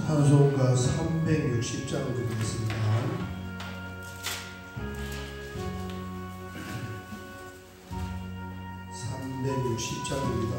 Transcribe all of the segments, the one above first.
찬송가 360장 드리겠습니다. 360장입니다.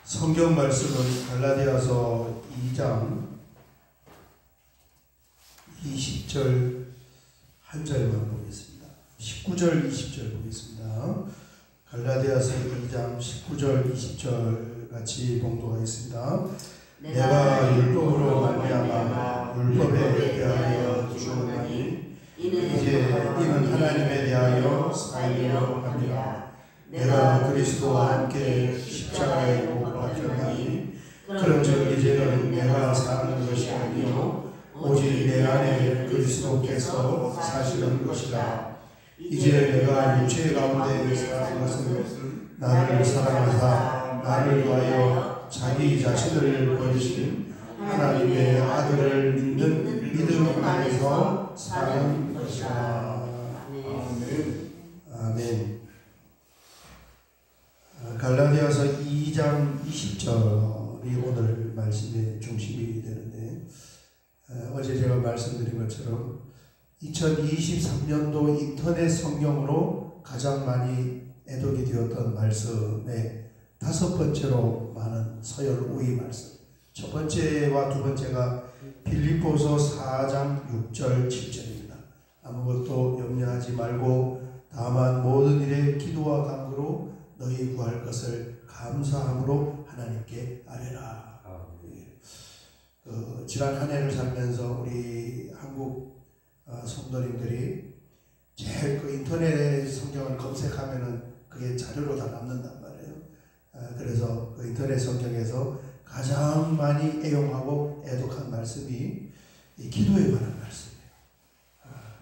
성경 말씀은 갈라디아서 2장 20절 한 절만 보겠습니다. 19절 20절 보겠습니다. 갈라디아서 2장 19절 20절 같이 봉독하겠습니다. 내가 율법으로 말미암아 율법에 대하여 죽었나니 이제 이는 하나님에 대하여 살려 합니다. 내가 그리스도와 함께 십자가에 못 박혔나니 그런즉 이제는 내가 사는 것이 아니요 오직 내 안에 그리스도께서 사시는 것이라. 이제 내가 육체 가운데 사는 것은 나를 사랑하사 나를 위하여 자기 자신을 버리신 하나님의 아들을 믿는 믿음 안에서 사는 것이라. 아멘. 아멘. 갈라디아서 2장 20절이 오늘 말씀의 중심이 되는데, 어제 제가 말씀드린 것처럼 2023년도 인터넷 성경으로 가장 많이 애독이 되었던 말씀의 5번째로 많은 서열 5위 말씀. 첫 번째와 두 번째가 빌립보서 4장 6절 7절입니다. 아무것도 염려하지 말고 다만 모든 일에 기도와 간구로 너희 구할 것을 감사함으로 하나님께 아뢰라. 지난 한 해를 살면서 우리 한국 성도님들이 제일 그 인터넷 성경을 검색하면은 그게 자료로 다 남는단 말이에요. 그래서 그 인터넷 성경에서 가장 많이 애용하고 애독한 말씀이 이 기도에 관한 말씀이에요.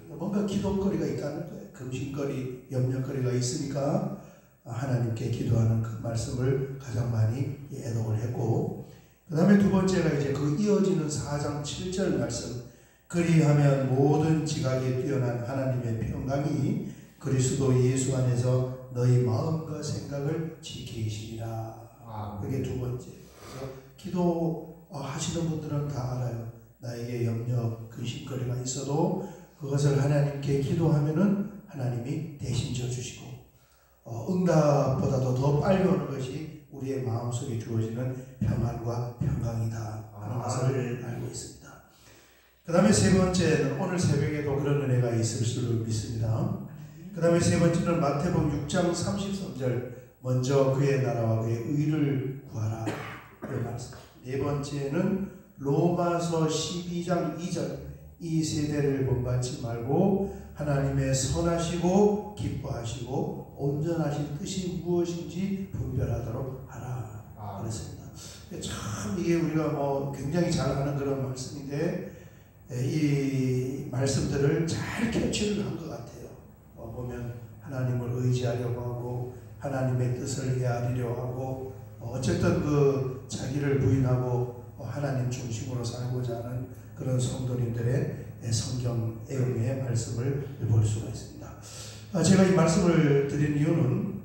뭔가 기도거리가 있다는 거예요. 금신거리, 염려거리가 있으니까 하나님께 기도하는 그 말씀을 가장 많이 애독을 했고, 그 다음에 두 번째가 이제 그 이어지는 4장 7절 말씀, 그리하면 모든 지각에 뛰어난 하나님의 평강이 그리스도 예수 안에서 너희 마음과 생각을 지키시리라. 그게 두 번째. 그래서 기도 하시는 분들은 다 알아요. 나에게 염려, 근심거리가 있어도 그것을 하나님께 기도하면은 하나님이 대신 져주시고, 응답보다도 더 빨리 오는 것이 우리의 마음속에 주어지는 평안과 평강이다 하는 것을 알고 있습니다. 그 다음에 세 번째는 오늘 새벽에도 그런 은혜가 있을 줄 믿습니다. 그 다음에 세 번째는 마태복음 6장 33절, 먼저 그의 나라와 그의 의를 구하라, 그 말씀. 네 번째는 로마서 12장 2절, 이 세대를 본받지 말고 하나님의 선하시고 기뻐하시고 온전하신 뜻이 무엇인지 분별하도록 하라 그랬습니다. 참 이게 우리가 굉장히 잘 아는 그런 말씀인데, 이 말씀들을 잘 캡처를 한 것 같아요. 보면 하나님을 의지하려고 하고 하나님의 뜻을 헤아리려 하고, 어쨌든 그 자기를 부인하고 하나님 중심으로 살고자 하는 그런 성도님들의 성경 애용의 말씀을 볼 수가 있습니다. 제가 이 말씀을 드린 이유는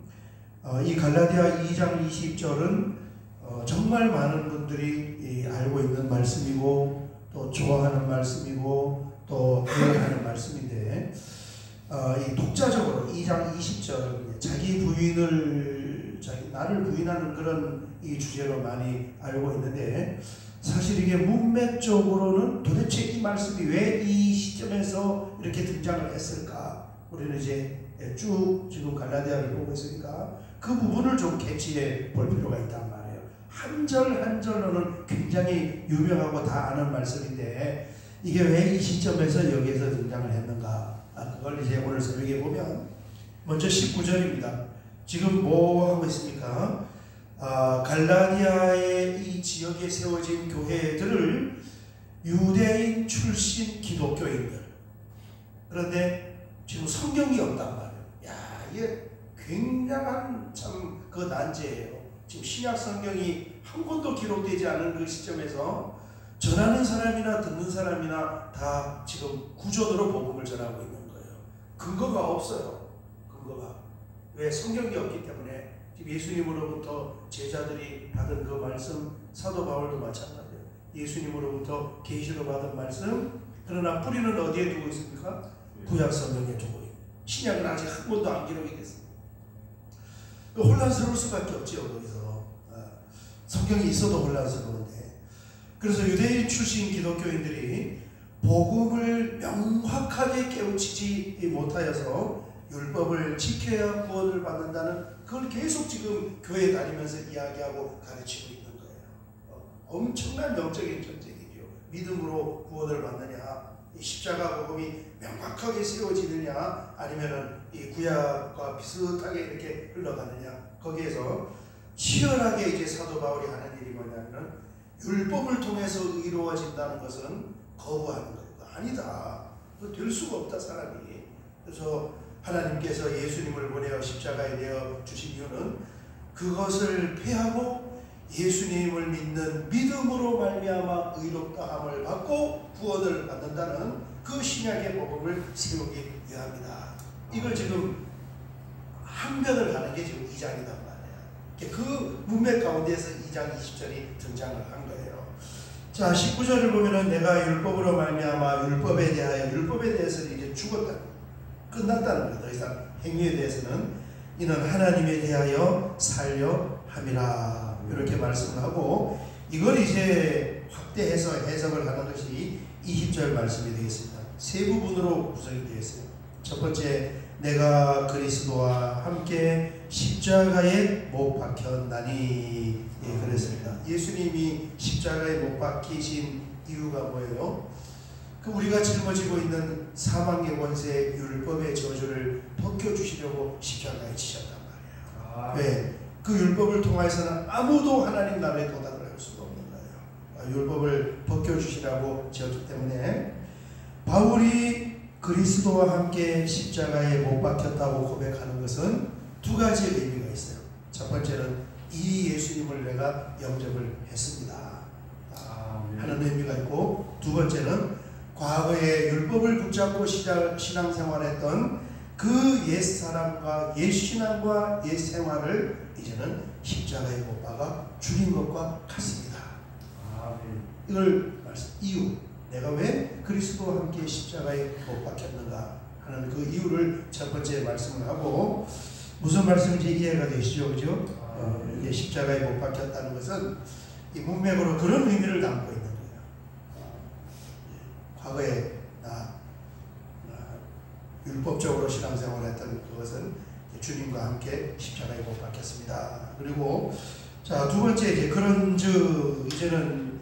이 갈라디아 2장 20절은 정말 많은 분들이 알고 있는 말씀이고 또 좋아하는 말씀이고 또 애용하는 말씀인데, 이 독자적으로 2장 20절 자기 부인을 나를 부인하는 그런 이 주제로 많이 알고 있는데, 사실 이게 문맥적으로는 도대체 이 말씀이 왜 이 시점에서 이렇게 등장을 했을까? 우리는 이제 쭉 지금 갈라디아를 보고 있으니까 그 부분을 좀 캐치해 볼 필요가 있단 말이에요. 한 절 한 절로는 굉장히 유명하고 다 아는 말씀인데, 이게 왜 이 시점에서 여기에서 등장을 했는가? 그걸 이제 오늘 새벽에 보면 먼저 19절입니다. 지금 뭐 하고 있습니까? 갈라디아의 이 지역에 세워진 교회들을 유대인 출신 기독교인들, 그런데 지금 성경이 없단 말이에요. 이게 굉장한 참 그 난제예요. 지금 신약 성경이 한 권도 기록되지 않은 그 시점에서 전하는 사람이나 듣는 사람이나 다 지금 구전으로 복음을 전하고 있는 거예요. 근거가 없어요. 근거가. 왜? 성경이 없기 때문에. 지금 예수님으로부터 제자들이 받은 그 말씀, 사도 바울도 마찬가지예요. 예수님으로부터 계시로 받은 말씀, 그러나 뿌리는 어디에 두고 있습니까? 구약 성경에 두고 있고, 신약은 아직 한 번도 안 기록이 됐습니다. 혼란스러울 수밖에 없죠. 거기서 성경이 있어도 혼란스러운데, 그래서 유대인 출신 기독교인들이 복음을 명확하게 깨우치지 못하여서 율법을 지켜야 구원을 받는다는, 그걸 계속 지금 교회 다니면서 이야기하고 가르치고 있는 거예요. 엄청난 영적인 전쟁이죠. 믿음으로 구원을 받느냐, 이 십자가 복음이 명확하게 세워지느냐, 아니면은 이 구약과 비슷하게 이렇게 흘러가느냐, 거기에서 치열하게 이제 사도 바울이 하는 일이 뭐냐면은 율법을 통해서 의로워진다는 것은 거부하는 거예요. 아니다. 될 수가 없다, 사람이. 그래서 하나님께서 예수님을 보내어 십자가에 내어 주신 이유는 그것을 폐하고 예수님을 믿는 믿음으로 말미암아 의롭다함을 받고 구원을 받는다는 그 신약의 복음을 세우기 위함이다. 이걸 지금 항변을 하는 게 지금 2장이단 말이에요. 그 문맥 가운데서 2장 20절이 등장을 한 거예요. 자, 19절을 보면은 내가 율법으로 말미암아 율법에 대해서는 이제 죽었다, 끝났다는 거예요. 더 이상 행위에 대해서는 이는 하나님에 대하여 살려 함이라, 이렇게 말씀을 하고, 이걸 이제 확대해서 해석을 하는 것이 20절 말씀이 되겠습니다. 세 부분으로 구성이 되어 있어요. 첫 번째, 내가 그리스도와 함께 십자가에 못 박혔나니. 예, 그랬습니다. 예수님이 십자가에 못 박히신 이유가 뭐예요? 그 우리가 짊어지고 있는 사망의 권세, 율법의 저주를 벗겨주시려고 십자가에 지셨단 말이에요. 왜? 그 율법을 통해서는 아무도 하나님 나라에 도달을 할 수가 없는 거예요. 율법을 벗겨주시라고 지었기 때문에 바울이 그리스도와 함께 십자가에 못 박혔다고 고백하는 것은 두 가지 의미가 있어요. 첫 번째는 이 예수님을 내가 영접을 했습니다 하는 의미가 있고, 두 번째는 과거에 율법을 붙잡고 신앙생활했던 그 옛사람과 옛신앙과 옛생활을 이제는 십자가에 못 박아 죽인 것과 같습니다. 이걸 이유, 내가 왜 그리스도와 함께 십자가에 못 박혔는가 하는 그 이유를 첫 번째 말씀을 하고, 무슨 말씀인지 이해가 되시죠? 그죠? 이게 십자가에 못 박혔다는 것은 이 문맥으로 그런 의미를 담고 있는 거예요. 과거에 율법적으로 신앙생활을 했던 그것은 주님과 함께 십자가에 못 박혔습니다. 그리고 자, 두 번째 이제 그런즉, 이제는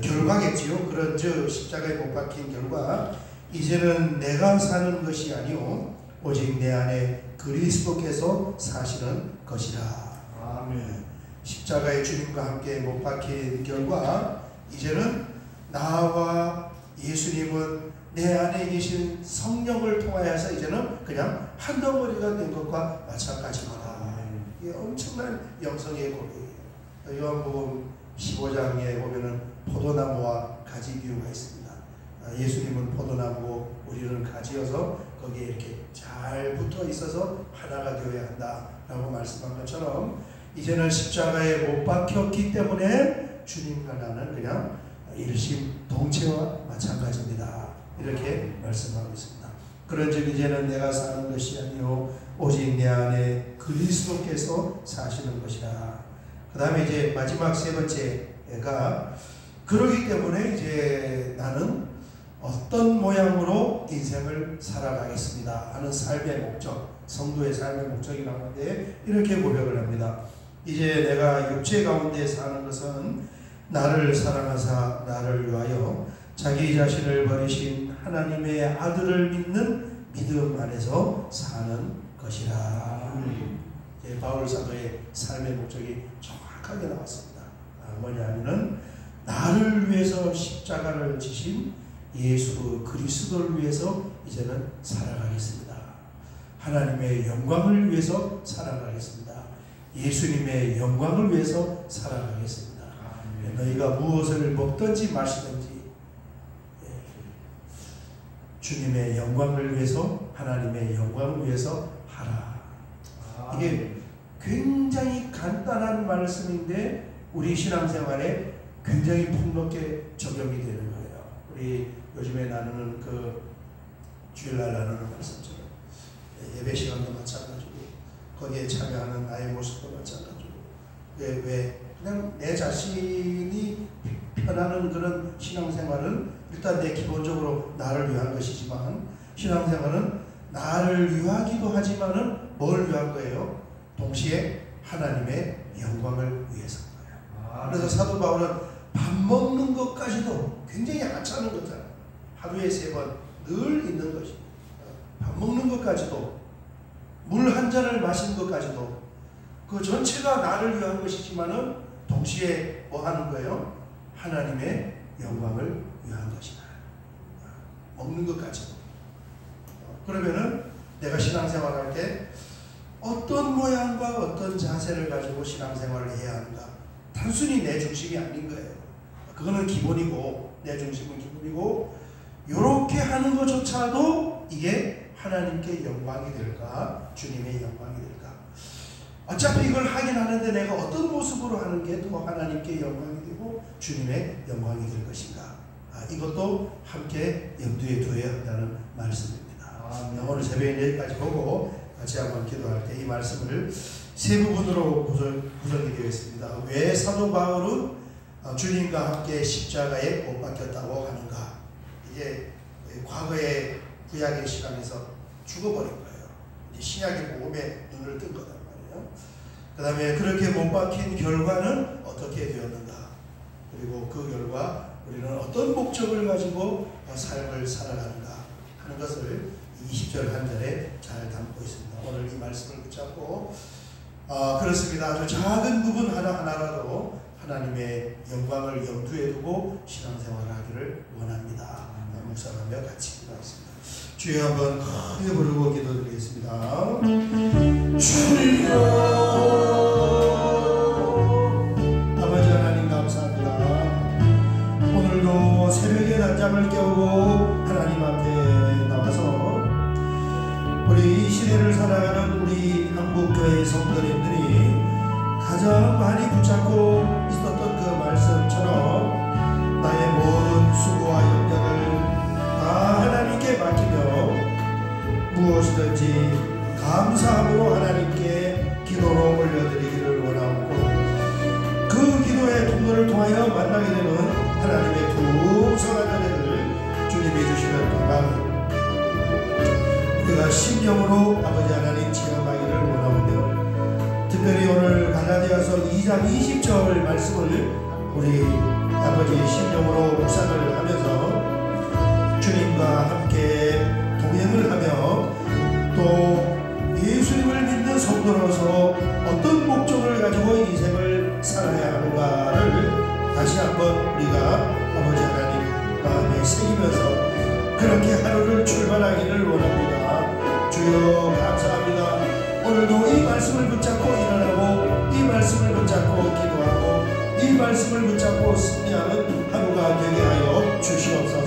결과겠지요. 그런즉 십자가에 못 박힌 결과, 이제는 내가 사는 것이 아니요 오직 내 안에 그리스도께서 사시는 것이라. 아멘. 십자가에 주님과 함께 못 박힌 결과, 이제는 나와 예수님은 내 안에 계신 성령을 통하여서 이제는 그냥 한 덩어리가 된 것과 마찬가지입니다. 이게 엄청난 영성의 고백이에요. 요한복음 15장에 보면은 포도나무와 가지 비유가 있습니다. 예수님은 포도나무고 우리는 가지여서 거기에 이렇게 잘 붙어 있어서 하나가 되어야 한다라고 말씀한 것처럼, 이제는 십자가에 못 박혔기 때문에 주님과 나는 그냥 일심동체와 마찬가지입니다. 이렇게 말씀하고 있습니다. 그런즉 이제는 내가 사는 것이 아니요 오직 내 안에 그리스도께서 사시는 것이라. 그 다음에 이제 마지막 세 번째가, 그러기 때문에 이제 나는 어떤 모양으로 인생을 살아가겠습니다 하는 삶의 목적, 성도의 삶의 목적이 나오는데 이렇게 고백을 합니다. 이제 내가 육체 가운데 사는 것은 나를 사랑하사 나를 위하여 자기 자신을 버리신 하나님의 아들을 믿는 믿음 안에서 사는 것이라. 바울 사도의 삶의 목적이 정확하게 나왔습니다. 뭐냐면은 나를 위해서 십자가를 지신 예수 그리스도를 위해서 이제는 살아가겠습니다. 하나님의 영광을 위해서 살아가겠습니다. 예수님의 영광을 위해서 살아가겠습니다. 너희가 무엇을 먹든지 마시든지 주님의 영광을 위해서, 하나님의 영광을 위해서 하라. 이게 굉장히 간단한 말씀인데 우리 신앙생활에 굉장히 폭넓게 적용이 되는 거예요. 우리 요즘에 나누는 그 주일날 나누는 말씀처럼 예배 시간도 마찬가지고 거기에 참여하는 나의 모습도 마찬가지고, 왜 그냥 내 자신이 편하는 그런 신앙생활은 일단 내 기본적으로 나를 위한 것이지만, 신앙생활은 나를 위하기도 하지만은 뭘 위한 거예요? 동시에 하나님의 영광을 위해서 거예요. 그래서 사도 바울은 밥 먹는 것까지도 굉장히 하찮은 거잖아요. 하루에 3번 늘 있는 것이, 밥 먹는 것까지도, 물 한 잔을 마시는 것까지도 그 전체가 나를 위한 것이지만은 동시에 뭐 하는 거예요? 하나님의 영광을 위한 것이다. 먹는 것까지도. 그러면은 내가 신앙생활할 때 어떤 모양과 어떤 자세를 가지고 신앙생활을 해야 하는가? 단순히 내 중심이 아닌 거예요. 그거는 기본이고, 내 중심은 기본이고, 이렇게 하는 것조차도 이게 하나님께 영광이 될까? 주님의 영광이 될까? 어차피 이걸 하긴 하는데 내가 어떤 모습으로 하는 게 더 하나님께 영광이 되고 주님의 영광이 될 것인가? 이것도 함께 염두에 두어야 한다는 말씀입니다. 오늘 새벽에 여기까지 보고 같이 한번 기도할 때 이 말씀을 세 부분으로 구성이 되어 있습니다. 왜 사도 바울은 주님과 함께 십자가에 못 박혔다고 하는가? 이제 과거의 구약의 시간에서 죽어버린 거예요. 이제 신약의 복음에 눈을 뜬 거단 말이에요. 그 다음에 그렇게 못 박힌 결과는 어떻게 되었는가, 그리고 그 결과 우리는 어떤 목적을 가지고 삶을 살아가는가 하는 것을 20절 한 절에 잘 담고 있습니다. 오늘 이 말씀을 붙잡고 그렇습니다. 아주 작은 부분 하나하나라도 하나님의 영광을 염두에 두고 신앙생활을 하기를 원합니다. 묵상하며 같이 기도하겠습니다. 주여 한번 크게 부르고 기도드리겠습니다. 주여, 아버지 하나님 감사합니다. 오늘도 새벽에 낮잠을 깨우고 하나님 앞에 나와서 우리 이 시대를 살아가는 우리 한국교회 성도님들이 가장 많이 붙잡고 있었던 그 말씀처럼 나의 모든 수고와 염려를 다 하나님께 맡기며 무엇이든지 감사함으로 하나님께 기도로 올려드리기를 원하고, 그 기도의 통로를 통하여 만나게 되는 하나님의 풍성한 은혜를 주님이 주시는 동안 우리가 심령으로 아버지 하나님 체험하기를 원하오며, 특별히 오늘 갈라디아서 2장 20절 말씀을 우리 아버지 심령으로 묵상을 하면서 주님과 함께 동행을 하며 또 예수님을 믿는 성도로서 어떤 목적을 가지고 인생을 살아야 하는가를 다시 한번 우리가 아버지 하나님 마음에 새기면서 그렇게 하루를 출발하기를 원합니다. 주여 감사합니다. 오늘도 이 말씀을 붙잡고 일어나고 이 말씀을 붙잡고 기도하고 이 말씀을 붙잡고 승리하는 하루가 되게 하여 주시옵소서.